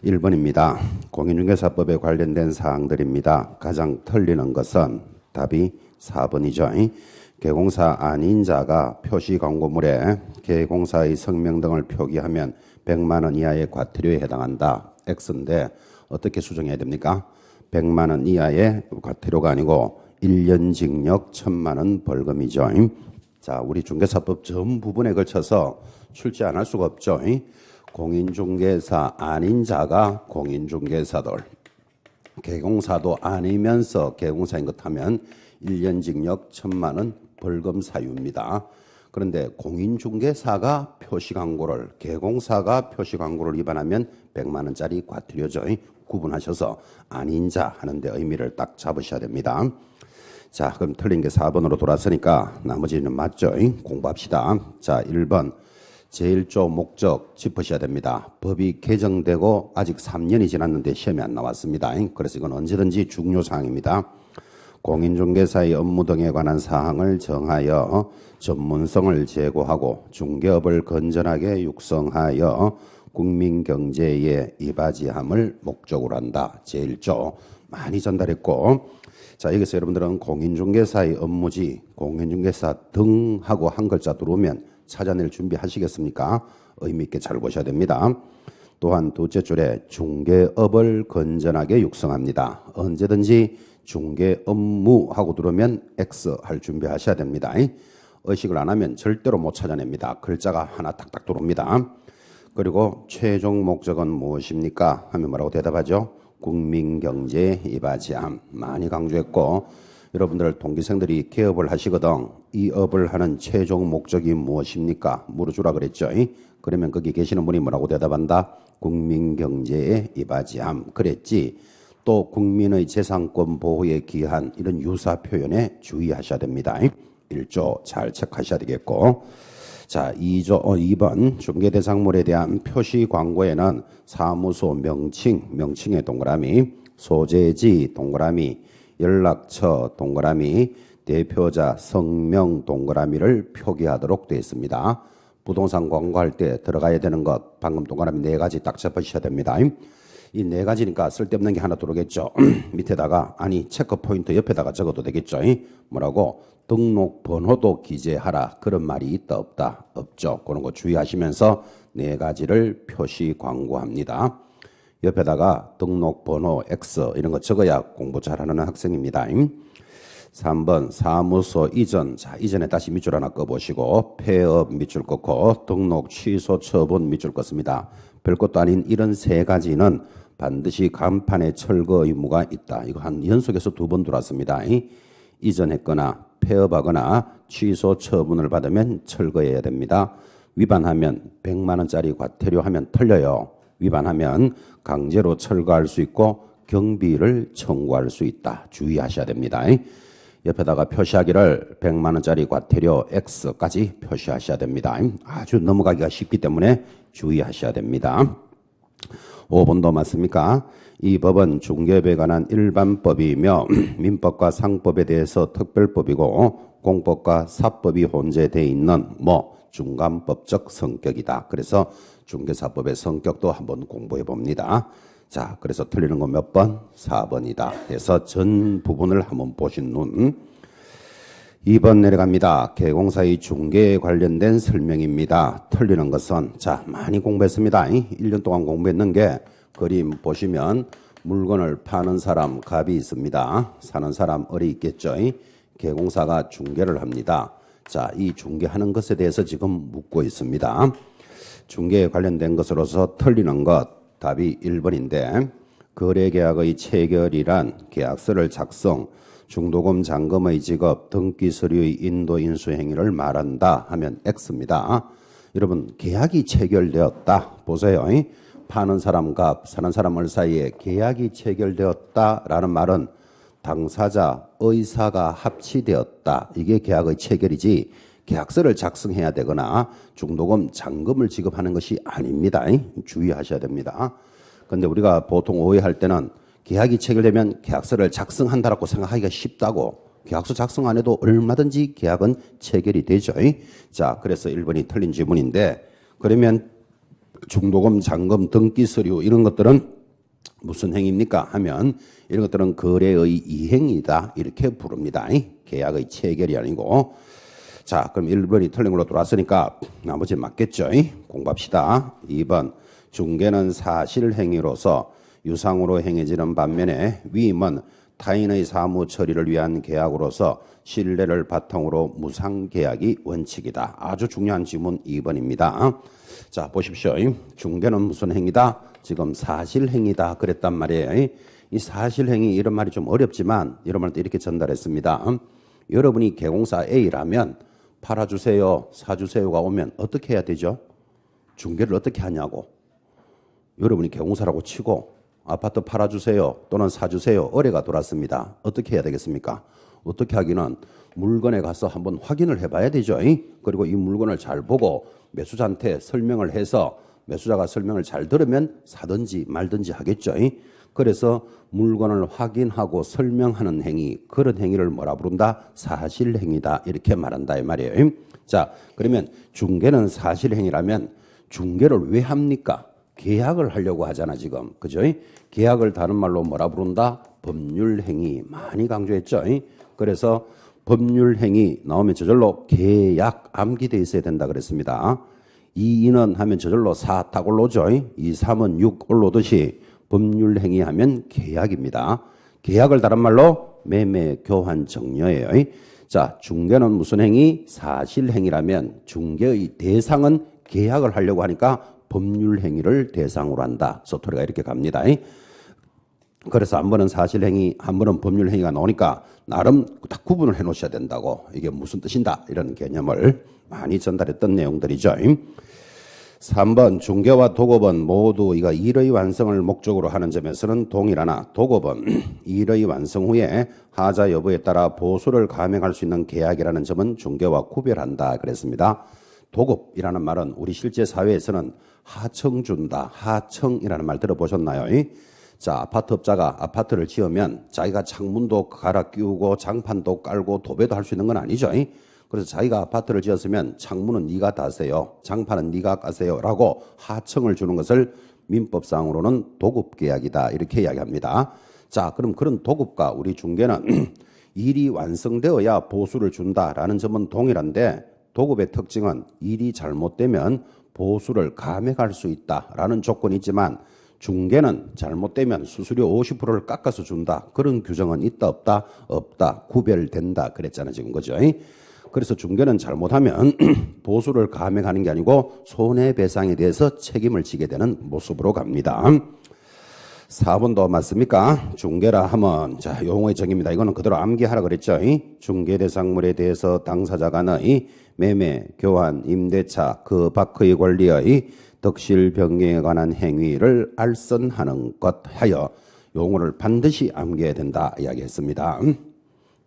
1번입니다. 공인중개사법에 관련된 사항들입니다. 가장 틀리는 것은 답이 4번이죠. 개공사 아닌 자가 표시 광고물에 개공사의 성명 등을 표기하면 100만 원 이하의 과태료에 해당한다. X인데 어떻게 수정해야 됩니까? 100만 원 이하의 과태료가 아니고 1년 징역 1000만 원 벌금이죠. 자, 우리 중개사법 전 부분에 걸쳐서 출제 안 할 수가 없죠. 공인중개사 아닌 자가 공인중개사들, 개공사도 아니면서 개공사인 것 하면 1년 징역 1000만 원 벌금 사유입니다. 그런데 공인중개사가 표시광고를, 개공사가 표시광고를 위반하면 100만 원짜리 과태료죠. 구분하셔서 아닌 자 하는데 의미를 딱 잡으셔야 됩니다. 자, 그럼 틀린 게 4번으로 돌아서니까 나머지는 맞죠? 공부합시다. 자, 1번 제1조 목적 짚으셔야 됩니다. 법이 개정되고 아직 3년이 지났는데 시험이 안 나왔습니다. 그래서 이건 언제든지 중요사항입니다. 공인중개사의 업무 등에 관한 사항을 정하여 전문성을 제고하고 중개업을 건전하게 육성하여 국민경제에 이바지함을 목적으로 한다. 제1조 많이 전달했고, 자, 여기서 여러분들은 공인중개사의 업무지 공인중개사 등하고 한 글자 들어오면 찾아낼 준비 하시겠습니까? 의미 있게 잘 보셔야 됩니다. 또한 둘째 줄에 중개업을 건전하게 육성합니다. 언제든지 중개 업무하고 들어오면 X 할 준비 하셔야 됩니다. 의식을 안 하면 절대로 못 찾아냅니다. 글자가 하나 딱딱 들어옵니다. 그리고 최종 목적은 무엇입니까? 하면 뭐라고 대답하죠? 국민경제에 이바지함. 많이 강조했고, 여러분들 동기생들이 개업을 하시거든 이 업을 하는 최종 목적이 무엇입니까? 물어주라 그랬죠. 그러면 거기 계시는 분이 뭐라고 대답한다? 국민경제에 이바지함 그랬지. 또 국민의 재산권 보호에 기한 이런 유사 표현에 주의하셔야 됩니다. 1조 잘 체크하셔야 되겠고, 자, 2번 중개대상물에 대한 표시 광고에는 사무소 명칭에 동그라미, 소재지 동그라미, 연락처 동그라미, 대표자 성명 동그라미를 표기하도록 되어 있습니다. 부동산 광고할 때 들어가야 되는 것 방금 동그라미 4가지 딱 잡으셔야 됩니다. 이 4가지니까 쓸데없는 게 하나 들어오겠죠. 밑에다가 아니 체크 포인트 옆에다가 적어도 되겠죠. 뭐라고? 등록번호도 기재하라. 그런 말이 있다 없다? 없죠. 그런 거 주의하시면서 4가지를 표시 광고합니다. 옆에다가 등록번호 X 이런 거 적어야 공부 잘하는 학생입니다. 3번 사무소 이전. 자, 이전에 다시 밑줄 하나 꺼보시고 폐업 밑줄 긋고 등록 취소 처분 밑줄 껐습니다. 별것도 아닌 이런 3가지는 반드시 간판에 철거 의무가 있다. 이거 한 연속해서 2번 들어왔습니다. 이전했거나 폐업하거나 취소 처분을 받으면 철거해야 됩니다. 위반하면 100만 원짜리 과태료 하면 틀려요. 위반하면 강제로 철거할 수 있고 경비를 청구할 수 있다. 주의하셔야 됩니다. 옆에다가 표시하기를 100만 원짜리 과태료 X까지 표시하셔야 됩니다. 아주 넘어가기가 쉽기 때문에 주의하셔야 됩니다. 5번도 맞습니까? 이 법은 중개업에 관한 일반법이며 민법과 상법에 대해서 특별법이고 공법과 사법이 혼재되어 있는 중간법적 성격이다. 그래서 중개사법의 성격도 한번 공부해 봅니다. 자, 그래서 틀리는 건 몇 번? 4번이다. 그래서 전 부분을 한번 보신 눈. 2번 내려갑니다. 개공사의 중개에 관련된 설명입니다. 틀리는 것은, 자, 많이 공부했습니다. 1년 동안 공부했는 게 그림 보시면 물건을 파는 사람 갑이 있습니다. 사는 사람 을이 있겠죠. 개공사가 중개를 합니다. 자, 이 중개하는 것에 대해서 지금 묻고 있습니다. 중개에 관련된 것으로서 틀리는 것, 답이 1번인데 거래계약의 체결이란 계약서를 작성, 중도금 잔금의 지급, 등기 서류의 인도 인수 행위를 말한다 하면 X입니다. 여러분 계약이 체결되었다. 보세요. 파는 사람 값, 사는 사람 을 사이에 계약이 체결되었다라는 말은 당사자 의사가 합치되었다. 이게 계약의 체결이지 계약서를 작성해야 되거나 중도금 잔금을 지급하는 것이 아닙니다. 주의하셔야 됩니다. 그런데 우리가 보통 오해할 때는 계약이 체결되면 계약서를 작성한다라고 생각하기가 쉽다고. 계약서 작성 안 해도 얼마든지 계약은 체결이 되죠. 자, 그래서 1번이 틀린 지문인데, 그러면 중도금, 잔금, 등기 서류 이런 것들은 무슨 행위입니까? 하면 이런 것들은 거래의 이행이다 이렇게 부릅니다. 계약의 체결이 아니고. 자, 그럼 1번이 틀린 걸로 돌아왔으니까 나머지 맞겠죠? 공부합시다. 2번 중개는 사실행위로서 유상으로 행해지는 반면에 위임은 타인의 사무 처리를 위한 계약으로서 신뢰를 바탕으로 무상계약이 원칙이다. 아주 중요한 지문 2번입니다. 자, 보십시오. 중개는 무슨 행위다? 지금 사실행위다 그랬단 말이에요. 이 사실행위 이런 말이 좀 어렵지만 이런 말도 이렇게 전달했습니다. 여러분이 개공사 A라면 팔아주세요, 사주세요가 오면 어떻게 해야 되죠? 중개를 어떻게 하냐고. 여러분이 개공사라고 치고 아파트 팔아주세요 또는 사주세요 의뢰가 돌았습니다. 어떻게 해야 되겠습니까? 어떻게 하기는 물건에 가서 한번 확인을 해봐야 되죠. 그리고 이 물건을 잘 보고 매수자한테 설명을 해서 매수자가 설명을 잘 들으면 사든지 말든지 하겠죠. 그래서 물건을 확인하고 설명하는 행위, 그런 행위를 뭐라 부른다? 사실행위다 이렇게 말한다 이 말이에요. 자, 그러면 중개는 사실행위라면 중개를 왜 합니까? 계약을 하려고 하잖아 지금. 그죠? 계약을 다른 말로 뭐라 부른다? 법률행위. 많이 강조했죠. 그래서 법률행위 나오면 저절로 계약 암기되어 있어야 된다 그랬습니다. 2인은 하면 저절로 4 딱 올라오죠. 2, 3은 6 올라오듯이 법률행위 하면 계약입니다. 계약을 다른 말로 매매, 교환, 정려예요. 자, 중개는 무슨 행위? 사실행위라면 중개의 대상은 계약을 하려고 하니까 법률행위를 대상으로 한다. 소토리가 이렇게 갑니다. 그래서 한 번은 사실행위, 한 번은 법률행위가 나오니까 나름 딱 구분을 해 놓으셔야 된다고. 이게 무슨 뜻인다 이런 개념을 많이 전달했던 내용들이죠. 3번 중개와 도급은 모두 이거 일의 완성을 목적으로 하는 점에서는 동일하나 도급은 일의 완성 후에 하자 여부에 따라 보수를 감행할 수 있는 계약이라는 점은 중개와 구별한다 그랬습니다. 도급이라는 말은 우리 실제 사회에서는 하청 준다, 하청이라는 말 들어보셨나요? 자, 아파트업자가 아파트를 지으면 자기가 창문도 갈아 끼우고 장판도 깔고 도배도 할 수 있는 건 아니죠. 그래서 자기가 아파트를 지었으면 창문은 네가 다세요, 장판은 네가 까세요 라고 하청을 주는 것을 민법상으로는 도급계약이다 이렇게 이야기합니다. 자, 그럼 그런 도급과 우리 중개는 일이 완성되어야 보수를 준다라는 점은 동일한데 도급의 특징은 일이 잘못되면 보수를 감액할 수 있다라는 조건이 있지만 중개는 잘못되면 수수료 50%를 깎아서 준다. 그런 규정은 있다 없다? 없다. 구별된다 그랬잖아요 지금. 그죠? 그래서 중개는 잘못하면 보수를 감액하는 게 아니고 손해배상에 대해서 책임을 지게 되는 모습으로 갑니다. 4번도 맞습니까? 중개라 하면 자 용어의 정의입니다. 이거는 그대로 암기하라 그랬죠. 중개대상물에 대해서 당사자 간의 매매, 교환, 임대차, 그 밖의 권리의 덕실 변경에 관한 행위를 알선하는 것 하여 용어를 반드시 암기해야 된다 이야기했습니다.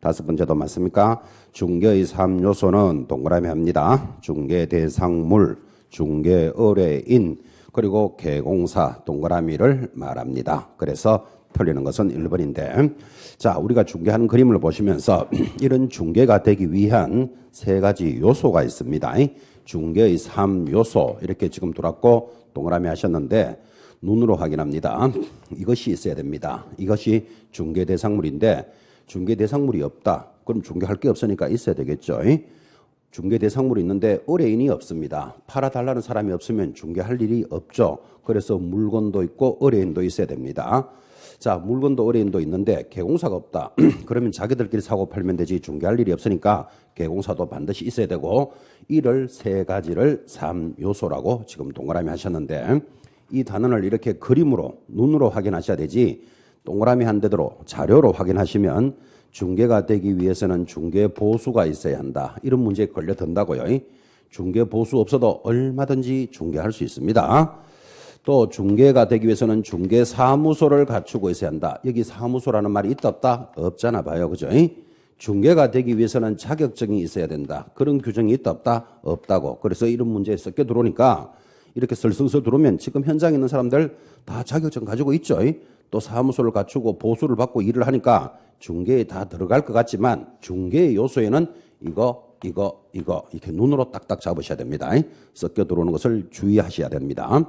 5번째도 맞습니까? 중개의 3요소는 동그라미 합니다. 중개 대상물, 중개 의뢰인, 그리고 개공사 동그라미를 말합니다. 그래서 틀리는 것은 1번인데 자, 우리가 중개하는 그림을 보시면서 이런 중개가 되기 위한 3가지 요소가 있습니다. 중개의 3요소 이렇게 지금 돌았고 동그라미 하셨는데 눈으로 확인합니다. 이것이 있어야 됩니다. 이것이 중개 대상물인데 중개 대상물이 없다. 그럼 중개할 게 없으니까 있어야 되겠죠. 중개 대상물이 있는데 의뢰인이 없습니다. 팔아달라는 사람이 없으면 중개할 일이 없죠. 그래서 물건도 있고 의뢰인도 있어야 됩니다. 자, 물건도 의뢰인도 있는데 개공사가 없다. 그러면 자기들끼리 사고 팔면 되지 중개할 일이 없으니까 개공사도 반드시 있어야 되고 이를 3가지를 3요소라고 지금 동그라미 하셨는데 이 단원을 이렇게 그림으로 눈으로 확인하셔야 되지 동그라미 한 대로 자료로 확인하시면 중개가 되기 위해서는 중개 보수가 있어야 한다. 이런 문제에 걸려든다고요. 중개 보수 없어도 얼마든지 중개할 수 있습니다. 또 중개가 되기 위해서는 중개 사무소를 갖추고 있어야 한다. 여기 사무소라는 말이 있다 없다? 없잖아 봐요. 그죠? 중개가 되기 위해서는 자격증이 있어야 된다. 그런 규정이 있다 없다? 없다고. 그래서 이런 문제에 섞여 들어오니까 이렇게 설성설 들어오면 지금 현장에 있는 사람들 다 자격증 가지고 있죠. 또 사무소를 갖추고 보수를 받고 일을 하니까 중개에 다 들어갈 것 같지만 중개의 요소에는 이거 이렇게 눈으로 딱딱 잡으셔야 됩니다. 섞여 들어오는 것을 주의하셔야 됩니다.